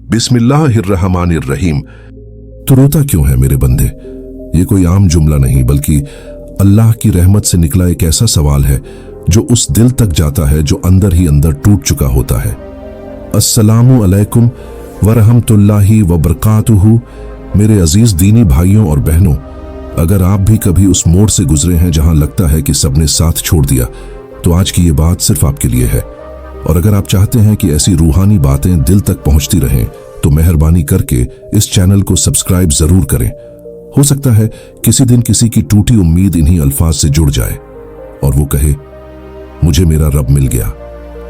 बिस्मिल्लाहिर्रहमानिर्रहीम। तो रोता क्यों है मेरे बंदे? ये कोई आम जुमला नहीं बल्कि अल्लाह की रहमत से निकला एक ऐसा सवाल है जो उस दिल तक जाता है जो अंदर ही अंदर टूट चुका होता है। अस्सलामु अलैकुम वरहमतुल्लाहि वबरकातुहू। मेरे अजीज दीनी भाइयों और बहनों, अगर आप भी कभी उस मोड़ से गुजरे हैं जहां लगता है कि सबने साथ छोड़ दिया, तो आज की ये बात सिर्फ आपके लिए है। और अगर आप चाहते हैं कि ऐसी रूहानी बातें दिल तक पहुंचती रहें, तो मेहरबानी करके इस चैनल को सब्सक्राइब जरूर करें। हो सकता है किसी दिन किसी की टूटी उम्मीद इन्हीं अल्फाज से जुड़ जाए और वो कहे, मुझे मेरा रब मिल गया।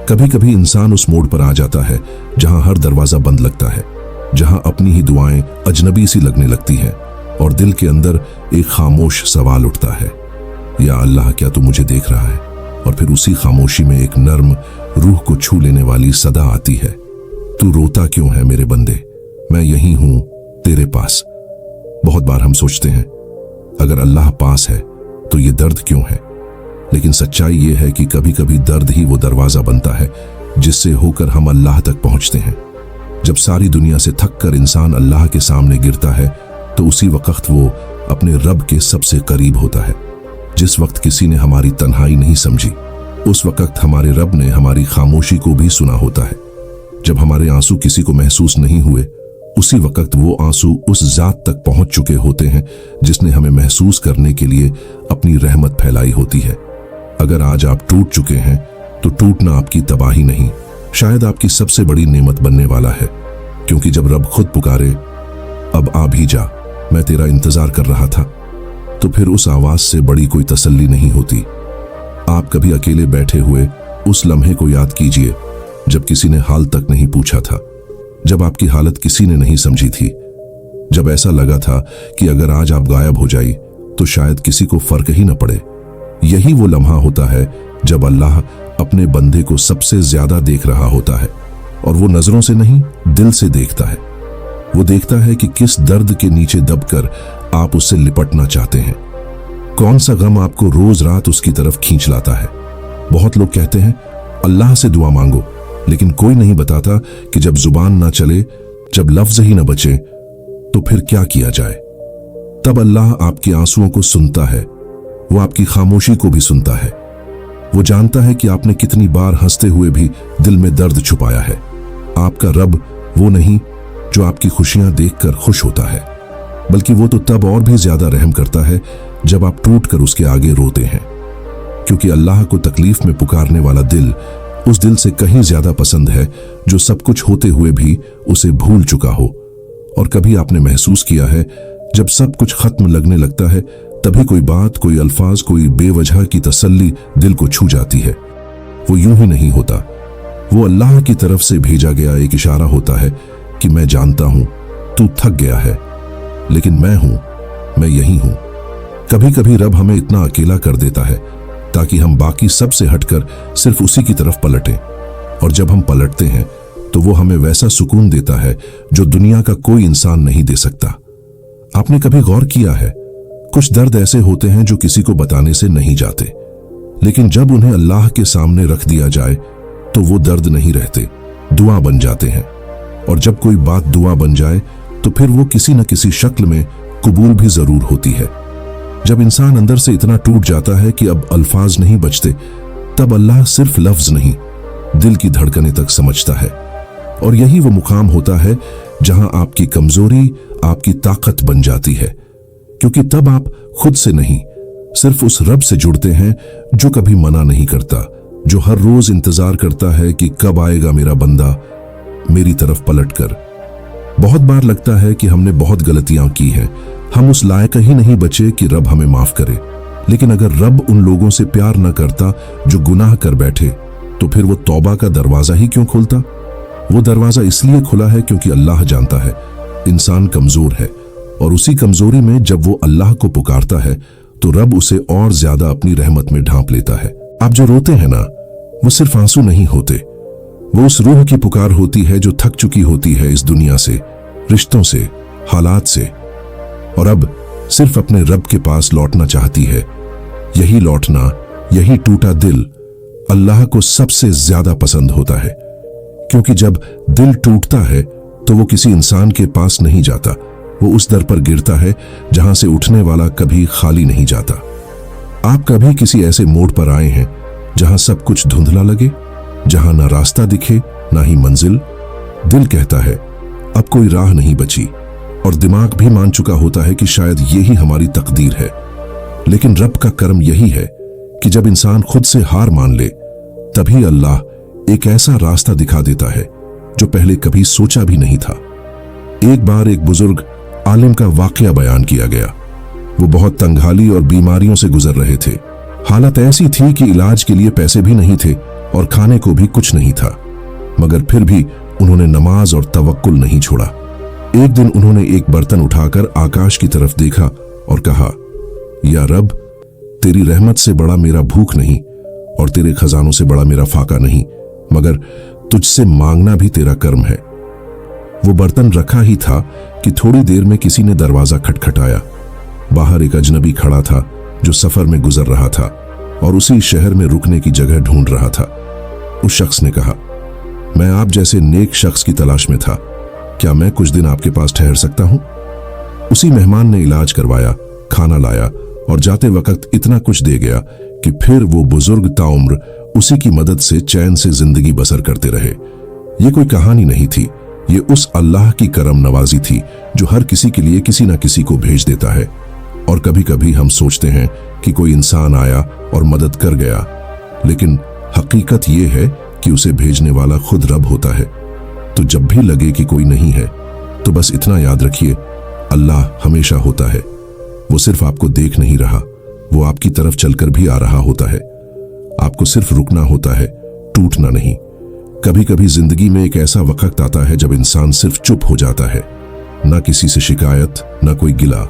कभी कभी इंसान उस मोड़ पर आ जाता है जहां हर दरवाजा बंद लगता है, जहां अपनी ही दुआएं अजनबी सी लगने लगती हैं और दिल के अंदर एक खामोश सवाल उठता है, या अल्लाह क्या तू मुझे देख रहा है? और फिर उसी खामोशी में एक नर्म रूह को छू लेने वाली सदा आती है, तू रोता क्यों है मेरे बंदे? मैं यहीं हूं तेरे पास। बहुत बार हम सोचते हैं अगर अल्लाह पास है तो ये दर्द क्यों है, लेकिन सच्चाई ये है कि कभी कभी दर्द ही वो दरवाजा बनता है जिससे होकर हम अल्लाह तक पहुंचते हैं। जब सारी दुनिया से थक कर इंसान अल्लाह के सामने गिरता है, तो उसी वक्त वो अपने रब के सबसे करीब होता है। जिस वक्त किसी ने हमारी तन्हाई नहीं समझी, उस वक्त हमारे रब ने हमारी खामोशी को भी सुना होता है। जब हमारे आंसू किसी को महसूस नहीं हुए, उसी वक्त वो आंसू उस जात तक पहुंच चुके होते हैं जिसने हमें महसूस करने के लिए अपनी रहमत फैलाई होती है। अगर आज आप टूट चुके हैं, तो टूटना आपकी तबाही नहीं, शायद आपकी सबसे बड़ी नेमत बनने वाला है। क्योंकि जब रब खुद पुकारे, अब आ भी जा, मैं तेरा इंतजार कर रहा था, तो फिर उस आवाज से बड़ी कोई तसल्ली नहीं होती। आप कभी अकेले बैठे हुए उस लम्हे को याद कीजिए जब किसी ने हाल तक नहीं पूछा था, जब आपकी हालत किसी ने नहीं समझी थी, जब ऐसा लगा था कि अगर आज आप गायब हो जाई तो शायद किसी को फर्क ही न पड़े। यही वो लम्हा होता है जब अल्लाह अपने बंदे को सबसे ज्यादा देख रहा होता है, और वो नजरों से नहीं, दिल से देखता है। वो देखता है कि किस दर्द के नीचे दबकर आप उससे लिपटना चाहते हैं, कौन सा गम आपको रोज रात उसकी तरफ खींच लाता है। बहुत लोग कहते हैं अल्लाह से दुआ मांगो, लेकिन कोई नहीं बताता कि जब जुबान ना चले, जब लफ्ज ही ना बचे, तो फिर क्या किया जाए। तब अल्लाह आपके आंसुओं को सुनता है, वो आपकी खामोशी को भी सुनता है। वो जानता है कि आपने कितनी बार हंसते हुए भी दिल में दर्द छुपाया है। आपका रब वो नहीं जो आपकी खुशियां देखकर खुश होता है, बल्कि वो तो तब और भी ज्यादा रहम करता है जब आप टूट कर उसके आगे रोते हैं। क्योंकि अल्लाह को तकलीफ में पुकारने वाला दिल उस दिल से कहीं ज्यादा पसंद है जो सब कुछ होते हुए भी उसे भूल चुका हो। और कभी आपने महसूस किया है जब सब कुछ खत्म लगने लगता है, तभी कोई बात, कोई अल्फाज, कोई बेवजह की तसल्ली दिल को छू जाती है। वो यूं ही नहीं होता, वो अल्लाह की तरफ से भेजा गया एक इशारा होता है कि मैं जानता हूं तू थक गया है, लेकिन मैं हूं, मैं यहीं हूं। कभी कभी रब हमें इतना अकेला कर देता है ताकि हम बाकी सब से हटकर सिर्फ उसी की तरफ पलटें, और जब हम पलटते हैं तो वो हमें वैसा सुकून देता है जो दुनिया का कोई इंसान नहीं दे सकता। आपने कभी गौर किया है, कुछ दर्द ऐसे होते हैं जो किसी को बताने से नहीं जाते, लेकिन जब उन्हें अल्लाह के सामने रख दिया जाए तो वो दर्द नहीं रहते, दुआ बन जाते हैं। और जब कोई बात दुआ बन जाए तो फिर वो किसी न किसी शक्ल में कबूल भी जरूर होती है। जब इंसान अंदर से इतना टूट जाता है कि अब अल्फाज नहीं बचते, तब अल्लाह सिर्फ लफ्ज नहीं, दिल की धड़कनें तक समझता है। और यही वो मुकाम होता है जहां आपकी कमजोरी आपकी ताकत बन जाती है, क्योंकि तब आप खुद से नहीं, सिर्फ उस रब से जुड़ते हैं जो कभी मना नहीं करता, जो हर रोज इंतजार करता है कि कब आएगा मेरा बंदा मेरी तरफ पलटकर। बहुत बार लगता है कि हमने बहुत गलतियां की हैं, हम उस लायक ही नहीं बचे कि रब हमें माफ करे। लेकिन अगर रब उन लोगों से प्यार न करता जो गुनाह कर बैठे, तो फिर वो तौबा का दरवाजा ही क्यों खोलता? वो दरवाजा इसलिए खुला है क्योंकि अल्लाह जानता है इंसान कमजोर है, और उसी कमजोरी में जब वो अल्लाह को पुकारता है तो रब उसे और ज्यादा अपनी रहमत में ढांप लेता है। आप जो रोते हैं ना, वो सिर्फ आंसू नहीं होते, वो उस रूह की पुकार होती है जो थक चुकी होती है इस दुनिया से, रिश्तों से, हालात से, और अब सिर्फ अपने रब के पास लौटना चाहती है। यही लौटना, यही टूटा दिल अल्लाह को सबसे ज्यादा पसंद होता है, क्योंकि जब दिल टूटता है तो वो किसी इंसान के पास नहीं जाता, वो उस दर पर गिरता है जहां से उठने वाला कभी खाली नहीं जाता। आप कभी किसी ऐसे मोड़ पर आए हैं जहां सब कुछ धुंधला लगे, जहां ना रास्ता दिखे ना ही मंजिल? दिल कहता है अब कोई राह नहीं बची, और दिमाग भी मान चुका होता है कि शायद यही हमारी तकदीर है। लेकिन रब का करम यही है कि जब इंसान खुद से हार मान ले, तभी अल्लाह एक ऐसा रास्ता दिखा देता है जो पहले कभी सोचा भी नहीं था। एक बार एक बुजुर्ग आलिम का वाकया बयान किया गया। वो बहुत तंगहाली और बीमारियों से गुजर रहे थे। हालत ऐसी थी कि इलाज के लिए पैसे भी नहीं थे और खाने को भी कुछ नहीं था, मगर फिर भी उन्होंने नमाज और तवक्कुल नहीं छोड़ा। एक दिन उन्होंने एक बर्तन उठाकर आकाश की तरफ देखा और कहा, या रब, तेरी रहमत से बड़ा मेरा भूख नहीं और तेरे खजानों से बड़ा मेरा फाका नहीं, मगर तुझसे मांगना भी तेरा कर्म है। वो बर्तन रखा ही था कि थोड़ी देर में किसी ने दरवाजा खटखटाया। बाहर एक अजनबी खड़ा था जो सफर में गुजर रहा था और उसी शहर में रुकने की जगह ढूंढ रहा था। उस शख्स ने कहा, मैं आप जैसे नेक शख्स की तलाश में था, क्या मैं कुछ दिन आपके पास ठहर सकता हूं? उसी मेहमान ने इलाज करवाया, खाना लाया और जाते वक्त इतना कुछ दे गया कि फिर वो बुजुर्ग ताउम्र उसी की मदद से चैन से जिंदगी बसर करते रहे। ये कोई कहानी नहीं थी, ये उस अल्लाह की करम नवाजी थी जो हर किसी के लिए किसी ना किसी को भेज देता है। और कभी कभी हम सोचते हैं कि कोई इंसान आया और मदद कर गया, लेकिन हकीकत ये है कि उसे भेजने वाला खुद रब होता है। तो जब भी लगे कि कोई नहीं है, तो बस इतना याद रखिए, अल्लाह हमेशा होता है। वो सिर्फ आपको देख नहीं रहा, वो आपकी तरफ चलकर भी आ रहा होता है। आपको सिर्फ रुकना होता है, टूटना नहीं। कभी कभी जिंदगी में एक ऐसा वक्त आता है जब इंसान सिर्फ चुप हो जाता है, ना किसी से शिकायत, ना कोई गिला,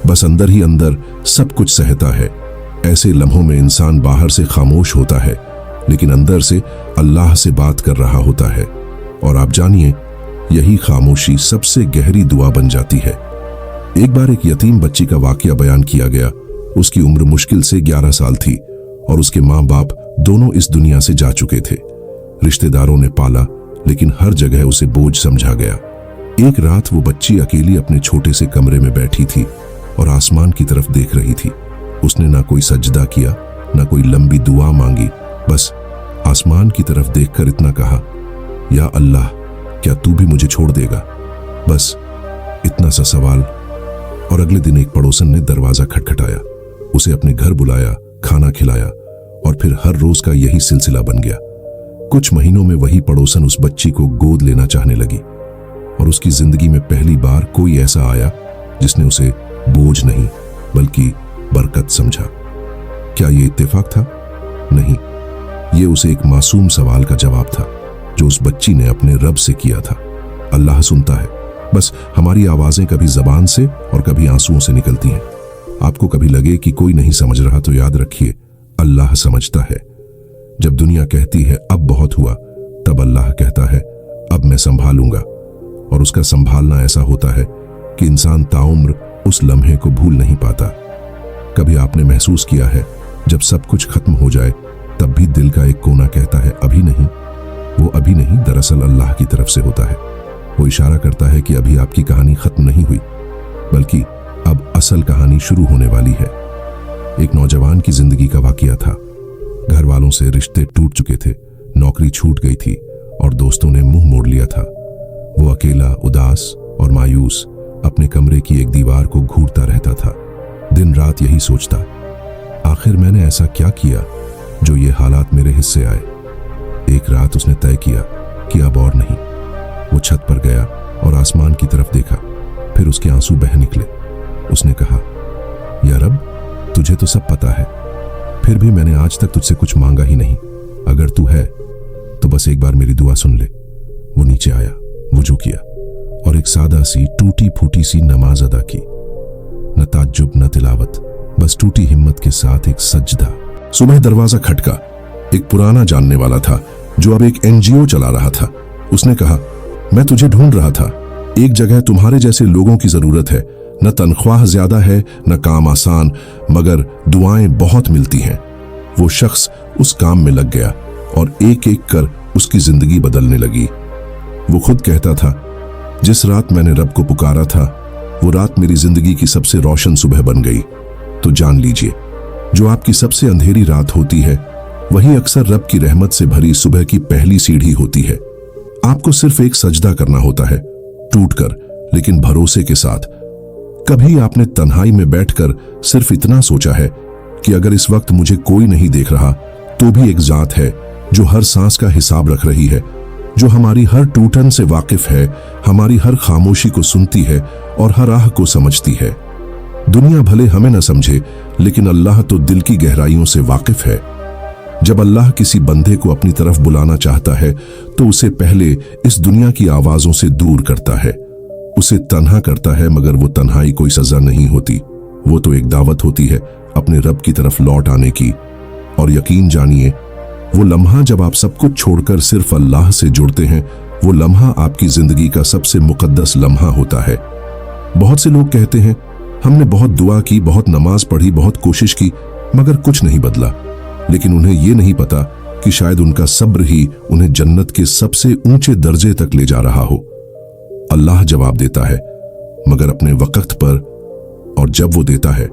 बस अंदर ही अंदर सब कुछ सहता है। ऐसे लम्हों में इंसान बाहर से खामोश होता है, लेकिन अंदर से अल्लाह से बात कर रहा होता है। और आप जानिए, यही खामोशी सबसे गहरी दुआ बन जाती है। एक बार एक यतीम बच्ची का वाकया बयान किया गया। उसकी उम्र मुश्किल से 11 साल थी और उसके माँ बाप दोनों इस दुनिया से जा चुके थे। रिश्तेदारों ने पाला, लेकिन हर जगह उसे बोझ समझा गया। एक रात वो बच्ची अकेली अपने छोटे से कमरे में बैठी थी और आसमान की तरफ देख रही थी। उसने ना कोई सजदा किया, ना कोई लंबी दुआ मांगी, बस आसमान की तरफ देखकर इतना कहा, या अल्लाह, क्या तू भी मुझे छोड़ देगा? बस इतना सा सवाल। और अगले दिन एक पड़ोसन ने दरवाजा खटखटाया, उसे अपने घर बुलाया, खाना खिलाया और फिर हर रोज का यही सिलसिला बन गया। कुछ महीनों में वही पड़ोसन उस बच्ची को गोद लेना चाहने लगी और उसकी जिंदगी में पहली बार कोई ऐसा आया जिसने उसे बोझ नहीं बल्कि बरकत समझा। क्या ये इत्तेफाक था? नहीं, ये उसे एक मासूम सवाल का जवाब था जो उस बच्ची ने अपने रब से किया था। अल्लाह सुनता है, बस हमारी आवाजें कभी जबान से और कभी आंसुओं से निकलती हैं। आपको कभी लगे कि कोई नहीं समझ रहा, तो याद रखिए, अल्लाह समझता है। जब दुनिया कहती है अब बहुत हुआ, तब अल्लाह कहता है अब मैं संभालूंगा। और उसका संभालना ऐसा होता है कि इंसान ताउम्र उस लम्हे को भूल नहीं पाता। कभी आपने महसूस किया है, जब सब कुछ खत्म हो जाए तब भी दिल का एक कोना कहता है अभी नहीं? वो अभी नहीं दरअसल अल्लाह की तरफ से होता है। वो इशारा करता है कि अभी आपकी कहानी खत्म नहीं हुई, बल्कि अब असल कहानी शुरू होने वाली है। एक नौजवान की जिंदगी का वाकया था। घर वालों से रिश्ते टूट चुके थे, नौकरी छूट गई थी और दोस्तों ने मुंह मोड़ लिया था। वो अकेला, उदास और मायूस अपने कमरे की एक दीवार को घूरता रहता था। दिन रात यही सोचता, आखिर मैंने ऐसा क्या किया जो ये हालात मेरे हिस्से आए। एक रात उसने तय किया कि अब और नहीं। वो छत पर गया और आसमान की तरफ देखा, फिर उसके आंसू बह निकले। उसने कहा, या रब, तुझे तो सब पता है, फिर भी मैंने आज तक तुझसे कुछ मांगा ही नहीं। अगर तू है तो बस एक बार मेरी दुआ सुन ले। वो नीचे आया, वुजू किया और एक सादा सी टूटी फूटी सी नमाज अदा की। न ताज्जुब न तिलावत, बस टूटी हिम्मत के साथ एक सजदा। सुबह दरवाजा खटका। एक पुराना जानने वाला था जो अब एक एनजीओ चला रहा था। उसने कहा, मैं तुझे ढूंढ रहा था। एक जगह तुम्हारे जैसे लोगों की जरूरत है। न तनख्वाह ज्यादा है, न काम आसान, मगर दुआएं बहुत मिलती हैं। वो शख्स उस काम में लग गया और एक एक कर उसकी जिंदगी बदलने लगी। वो खुद कहता था, जिस रात मैंने रब को पुकारा था वो रात मेरी जिंदगी की सबसे रोशन सुबह बन गई। तो जान लीजिए, जो आपकी सबसे अंधेरी रात होती है वही अक्सर रब की रहमत से भरी सुबह की पहली सीढ़ी होती है। आपको सिर्फ एक सजदा करना होता है, टूटकर लेकिन भरोसे के साथ। कभी आपने तन्हाई में बैठकर सिर्फ इतना सोचा है कि अगर इस वक्त मुझे कोई नहीं देख रहा तो भी एक जात है जो हर सांस का हिसाब रख रही है, जो हमारी हर टूटन से वाकिफ है, हमारी हर खामोशी को सुनती है और हर आह को समझती है। दुनिया भले हमें न समझे लेकिन अल्लाह तो दिल की गहराइयों से वाकिफ है। जब अल्लाह किसी बंदे को अपनी तरफ बुलाना चाहता है तो उसे पहले इस दुनिया की आवाजों से दूर करता है, उसे तन्हा करता है। मगर वो तन्हाई कोई सजा नहीं होती, वो तो एक दावत होती है अपने रब की तरफ लौट आने की। और यकीन जानिए, वो लम्हा जब आप सब कुछ छोड़कर सिर्फ अल्लाह से जुड़ते हैं, वो लम्हा आपकी जिंदगी का सबसे मुकद्दस लम्हा होता है। बहुत से लोग कहते हैं हमने बहुत दुआ की, बहुत नमाज पढ़ी, बहुत कोशिश की, मगर कुछ नहीं बदला। लेकिन उन्हें ये नहीं पता कि शायद उनका सब्र ही उन्हें जन्नत के सबसे ऊंचे दर्जे तक ले जा रहा हो। अल्लाह जवाब देता है मगर अपने वक्त पर, और जब वो देता है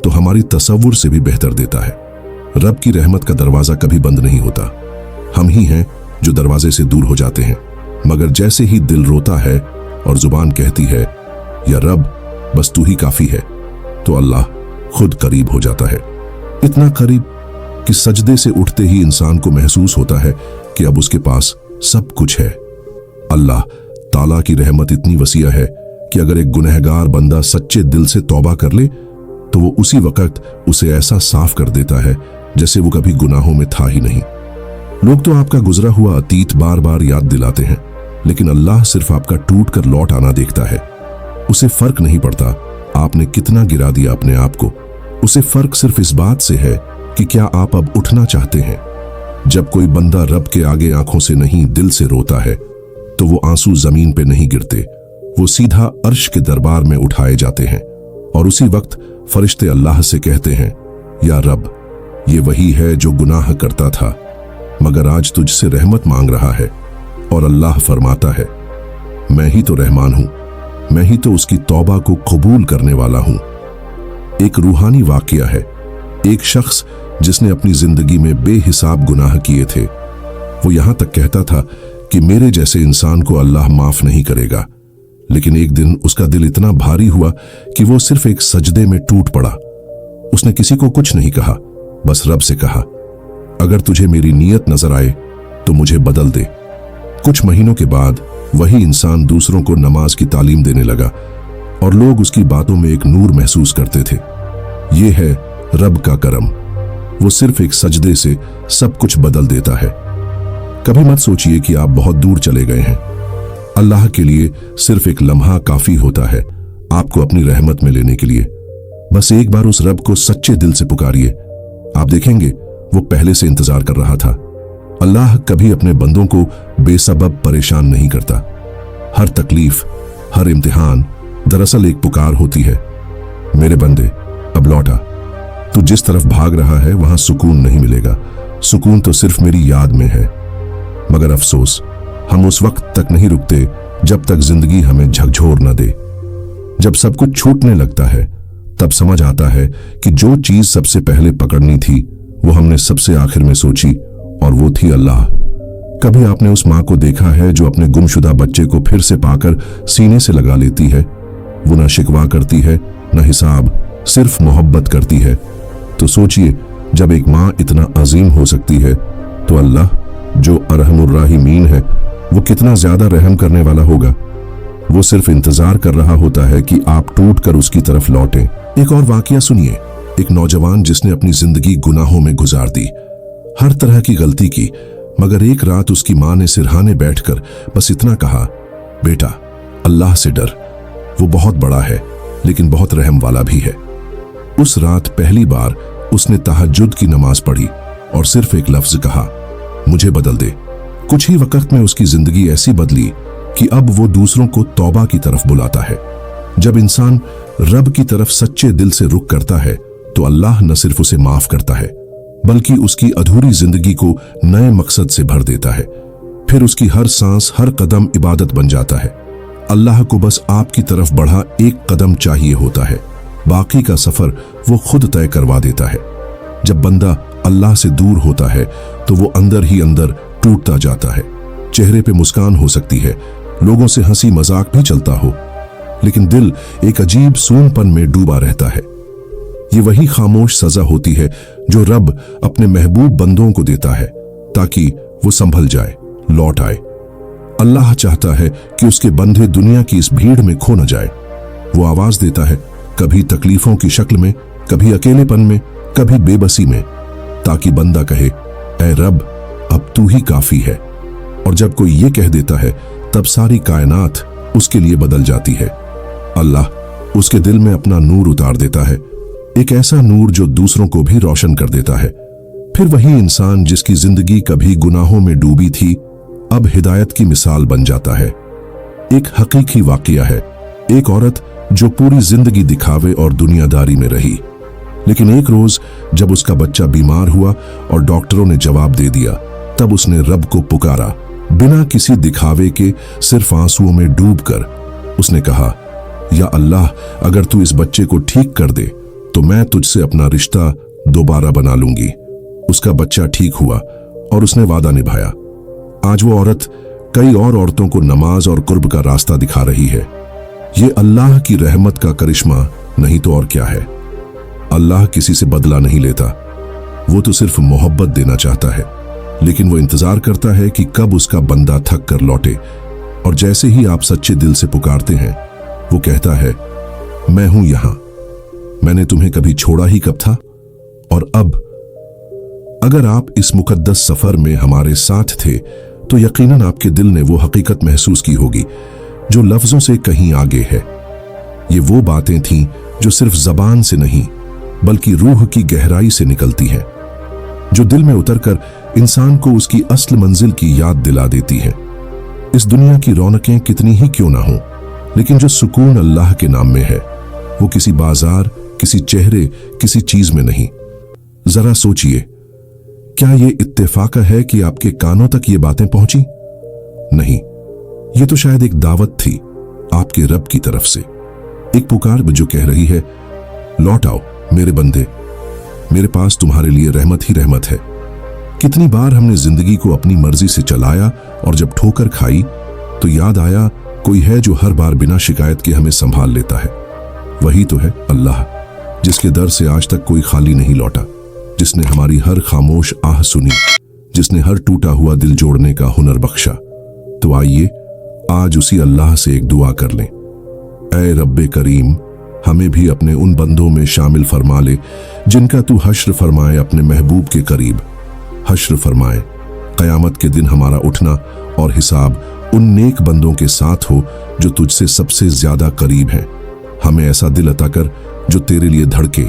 तो हमारी तसव्वुर से भी बेहतर देता है। रब की रहमत का दरवाजा कभी बंद नहीं होता, हम ही हैं जो दरवाजे से दूर हो जाते हैं। मगर जैसे ही दिल रोता है और जुबान कहती है या रब बस तू ही काफी है, तो अल्लाह खुद करीब हो जाता है। इतना करीब कि सजदे से उठते ही इंसान को महसूस होता है कि अब उसके पास सब कुछ है। अल्लाह ताला की रहमत इतनी वसीया है कि अगर एक गुनहगार बंदा सच्चे दिल से तौबा कर ले तो वो उसी वक्त उसे ऐसा साफ कर देता है जैसे वो कभी गुनाहों में था ही नहीं। लोग तो आपका गुजरा हुआ अतीत बार बार याद दिलाते हैं, लेकिन अल्लाह सिर्फ आपका टूट कर लौट आना देखता है। उसे फर्क नहीं पड़ता आपने कितना गिरा दिया अपने आप को, उसे फर्क सिर्फ इस बात से है कि क्या आप अब उठना चाहते हैं। जब कोई बंदा रब के आगे आंखों से नहीं दिल से रोता है तो वो आंसू जमीन पे नहीं गिरते, वो सीधा अर्श के दरबार में उठाए जाते हैं। और उसी वक्त फरिश्ते अल्लाह से कहते हैं या रब, ये वही है जो गुनाह करता था मगर आज तुझसे रहमत मांग रहा है। और अल्लाह फरमाता है मैं ही तो रहमान हूं, मैं ही तो उसकी तौबा को कबूल करने वाला हूं। एक रूहानी वाकया है, एक शख्स जिसने अपनी जिंदगी में बेहिसाब गुनाह किए थे, वो यहां तक कहता था कि मेरे जैसे इंसान को अल्लाह माफ नहीं करेगा। लेकिन एक दिन उसका दिल इतना भारी हुआ कि वो सिर्फ एक सजदे में टूट पड़ा। उसने किसी को कुछ नहीं कहा, बस रब से कहा अगर तुझे मेरी नीयत नजर आए तो मुझे बदल दे। कुछ महीनों के बाद वही इंसान दूसरों को नमाज की तालीम देने लगा और लोग उसकी बातों में एक नूर महसूस करते थे। ये है रब का करम, वो सिर्फ एक सजदे से सब कुछ बदल देता है। कभी मत सोचिए कि आप बहुत दूर चले गए हैं, अल्लाह के लिए सिर्फ एक लम्हा काफी होता है आपको अपनी रहमत में लेने के लिए। बस एक बार उस रब को सच्चे दिल से पुकारिए, आप देखेंगे वो पहले से इंतजार कर रहा था। अल्लाह कभी अपने बंदों को बेसबब परेशान नहीं करता। हर तकलीफ, हर इम्तिहान दरअसल एक पुकार होती है, मेरे बंदे अब लौटा, तू जिस तरफ भाग रहा है वहां सुकून नहीं मिलेगा, सुकून तो सिर्फ मेरी याद में है। मगर अफसोस, हम उस वक्त तक नहीं रुकते जब तक जिंदगी हमें झकझोर न दे। जब सब कुछ छूटने लगता है तब समझ आता है कि जो चीज सबसे पहले पकड़नी थी वो हमने सबसे आखिर में सोची, और वो थी अल्लाह। कभी आपने उस माँ को देखा है जो अपने गुमशुदा बच्चे को फिर से पाकर सीने से लगा लेती है? वो न शिकवा करती है न हिसाब, सिर्फ मोहब्बत करती है। तो सोचिए, जब एक माँ इतना अजीम हो सकती है तो अल्लाह जो अरहमुर्राहिमीन है वो कितना ज्यादा रहम करने वाला होगा। वो सिर्फ इंतजार कर रहा होता है कि आप टूट कर उसकी तरफ लौटें। एक और वाकया सुनिए, एक नौजवान जिसने अपनी जिंदगी गुनाहों में गुजार दी, हर तरह की गलती की, मगर एक रात उसकी मां ने सिरहाने बैठकर बस इतना कहा, बेटा अल्लाह से डर, वो बहुत बड़ा है लेकिन बहुत रहम वाला भी है। उस रात पहली बार उसने तहज्जुद की नमाज पढ़ी और सिर्फ एक लफ्ज कहा, मुझे बदल दे। कुछ ही वक्त में उसकी जिंदगी ऐसी बदली कि अब वो दूसरों को तौबा की तरफ बुलाता है। जब इंसान रब की तरफ सच्चे दिल से रुख करता है तो अल्लाह न सिर्फ उसे माफ करता है बल्कि उसकी अधूरी जिंदगी को नए मकसद से भर देता है। फिर उसकी हर सांस, हर कदम इबादत बन जाता है। अल्लाह को बस आपकी तरफ बढ़ा एक कदम चाहिए होता है, बाकी का सफर वो खुद तय करवा देता है। जब बंदा अल्लाह से दूर होता है तो वो अंदर ही अंदर टूटता जाता है। चेहरे पे मुस्कान हो सकती है, लोगों से हंसी मजाक भी चलता हो, लेकिन दिल एक अजीब सूनपन में डूबा रहता है। ये वही खामोश सजा होती है जो रब अपने महबूब बंदों को देता है ताकि वो संभल जाए, लौट आए। अल्लाह चाहता है कि उसके बंदे दुनिया की इस भीड़ में खो न जाए। वो आवाज देता है, कभी तकलीफों की शक्ल में, कभी अकेलेपन में, कभी बेबसी में, ताकि बंदा कहे, ऐ रब अब तू ही काफी है। और जब कोई ये कह देता है तब सारी कायनात उसके लिए बदल जाती है। अल्लाह उसके दिल में अपना नूर उतार देता है, एक ऐसा नूर जो दूसरों को भी रोशन कर देता है। फिर वही इंसान जिसकी जिंदगी कभी गुनाहों में डूबी थी, अब हिदायत की मिसाल बन जाता है। एक हकीकी वाकया है, एक औरत जो पूरी जिंदगी दिखावे और दुनियादारी में रही, लेकिन एक रोज जब उसका बच्चा बीमार हुआ और डॉक्टरों ने जवाब दे दिया, तब उसने रब को पुकारा, बिना किसी दिखावे के, सिर्फ आंसुओं में डूबकर। उसने कहा, या अल्लाह अगर तू इस बच्चे को ठीक कर दे तो मैं तुझसे अपना रिश्ता दोबारा बना लूंगी। उसका बच्चा ठीक हुआ और उसने वादा निभाया। आज वो औरत कई और औरतों को नमाज और कुर्ब का रास्ता दिखा रही है। ये अल्लाह की रहमत का करिश्मा नहीं तो और क्या है। अल्लाह किसी से बदला नहीं लेता, वो तो सिर्फ मोहब्बत देना चाहता है, लेकिन वो इंतजार करता है कि कब उसका बंदा थक कर लौटे। और जैसे ही आप सच्चे दिल से पुकारते हैं, वो कहता है, मैं हूं यहां, मैंने तुम्हें कभी छोड़ा ही कब था। और अब अगर आप इस मुकद्दस सफर में हमारे साथ थे तो यकीनन आपके दिल ने वो हकीकत महसूस की होगी जो लफ्जों से कहीं आगे है। ये वो बातें थीं जो सिर्फ जबान से नहीं बल्कि रूह की गहराई से निकलती हैं, जो दिल में उतरकर इंसान को उसकी असल मंजिल की याद दिला देती है। इस दुनिया की रौनकें कितनी ही क्यों ना हो, लेकिन जो सुकून अल्लाह के नाम में है वो किसी बाजार, किसी चेहरे, किसी चीज में नहीं। जरा सोचिए, क्या ये इत्तेफाक है कि आपके कानों तक ये बातें पहुंची? नहीं, ये तो शायद एक दावत थी आपके रब की तरफ से, एक पुकार जो कह रही है, लौट आओ मेरे बंदे, मेरे पास तुम्हारे लिए रहमत ही रहमत है। कितनी बार हमने जिंदगी को अपनी मर्जी से चलाया और जब ठोकर खाई तो याद आया कोई है जो हर बार बिना शिकायत के हमें संभाल लेता है। वही तो है अल्लाह, जिसके दर से आज तक कोई खाली नहीं लौटा, जिसने हमारी हर खामोश आह सुनी, जिसने हर टूटा हुआ दिल जोड़ने का हुनर बख्शा। तो आइए आज उसी अल्लाह से एक दुआ कर लें, ऐ रब्बे करीम, हमें भी अपने उन बंदों में शामिल फरमा ले जिनका तू हश्र फरमाए अपने महबूब के करीब। हश्र फरमाए, कयामत के दिन हमारा उठना और हिसाब उन नेक बंदों के साथ हो जो तुझसे सबसे ज्यादा करीब हैं। हमें ऐसा दिल अता कर जो तेरे लिए धड़के,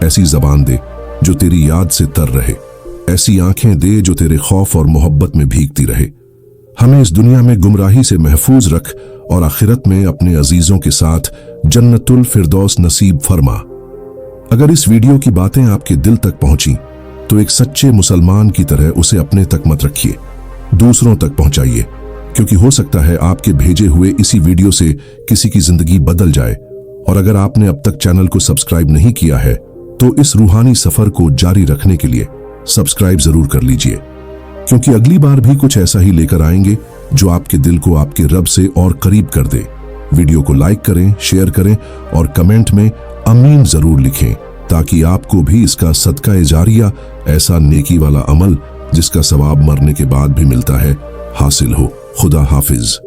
ऐसी जबान दे जो तेरी याद से तर रहे, ऐसी आंखें दे जो तेरे खौफ और मोहब्बत में भीगती रहे। हमें इस दुनिया में गुमराही से महफूज रख और आखिरत में अपने अजीजों के साथ जन्नतुल फिरदौस नसीब फरमा। अगर इस वीडियो की बातें आपके दिल तक पहुंची तो एक सच्चे मुसलमान की तरह उसे अपने तक मत रखिए, दूसरों तक पहुंचाइए, क्योंकि हो सकता है आपके भेजे हुए इसी वीडियो से किसी की जिंदगी बदल जाए। और अगर आपने अब तक चैनल को सब्सक्राइब नहीं किया है तो इस रूहानी सफर को जारी रखने के लिए सब्सक्राइब जरूर कर लीजिए, क्योंकि अगली बार भी कुछ ऐसा ही लेकर आएंगे जो आपके दिल को आपके रब से और करीब कर दे। वीडियो को लाइक करें, शेयर करें और कमेंट में आमीन जरूर लिखें, ताकि आपको भी इसका सदका ए जारिया, ऐसा नेकी वाला अमल जिसका सवाब मरने के बाद भी मिलता है, हासिल हो। खुदा हाफिज।